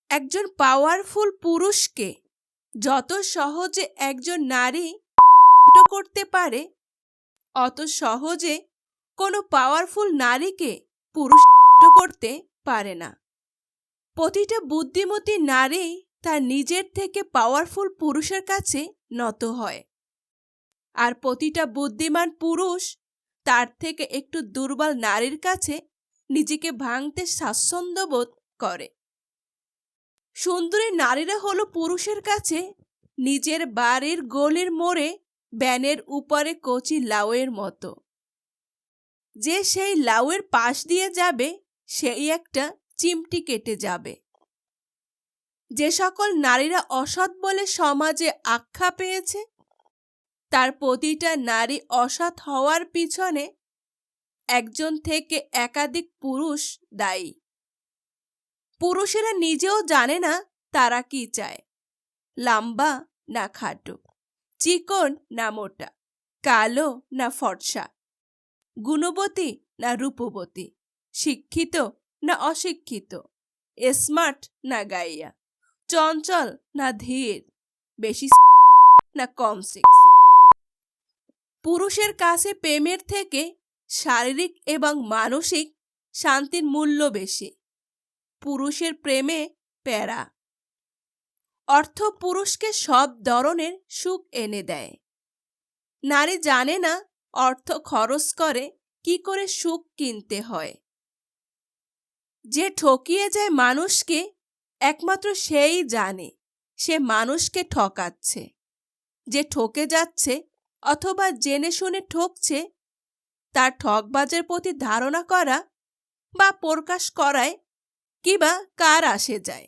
একজন পাওয়ারফুল পুরুষকে যত সহজে একজন নারী করতে পারে, অত সহজে কোনো পাওয়ারফুল নারীকে পুরুষ করতে পারে না। প্রতিটা বুদ্ধিমতী নারী তার নিজের থেকে পাওয়ারফুল পুরুষের কাছে নত হয়, আর প্রতিটা বুদ্ধিমান পুরুষ তার থেকে একটু দুর্বল নারীর কাছে নিজেকে ভাঙতে স্বাচ্ছন্দ্য বোধ করে। সুন্দরী নারীরা হলো পুরুষের কাছে নিজের বাড়ির গলির মোড়ে ব্যানের উপরে কচি লাউয়ের মতো। যে সেই লাউয়ের পাশ দিয়ে যাবে সেই একটা চিমটি কেটে যাবে। যে সকল নারীরা অসৎ বলে সমাজে আখ্যা পেয়েছে, তার প্রতিটা নারী অসৎ হওয়ার পিছনে একজন থেকে একাধিক পুরুষ দায়ী। পুরুষেরা নিজেও জানে না তারা কি চায়, লম্বা না খাটো, চিকন না মোটা, কালো না ফর্সা, গুণবতী না রূপবতী, শিক্ষিত না অশিক্ষিত, স্মার্ট না গাইয়া, চঞ্চল না ধীর, বেশি না কম সেক্সি। পুরুষের কাছে প্রেমের থেকে শারীরিক এবং মানসিক শান্তির মূল্য বেশি। পুরুষের প্রেমে প্যারা। অর্থ পুরুষকে সব ধরনের সুখ এনে দেয়। নারী জানে না অর্থ খরচ করে কি করে সুখ কিনতে হয়। যে ঠকিয়ে যায় মানুষকে, একমাত্র সেই জানে সে মানুষকে ঠকাচ্ছে। যে ঠকে যাচ্ছে অথবা জেনে শুনে ঠকছে, তার ঠকবাজের প্রতি ধারণা করা বা প্রকাশ করায় কিবা কার আসে যায়।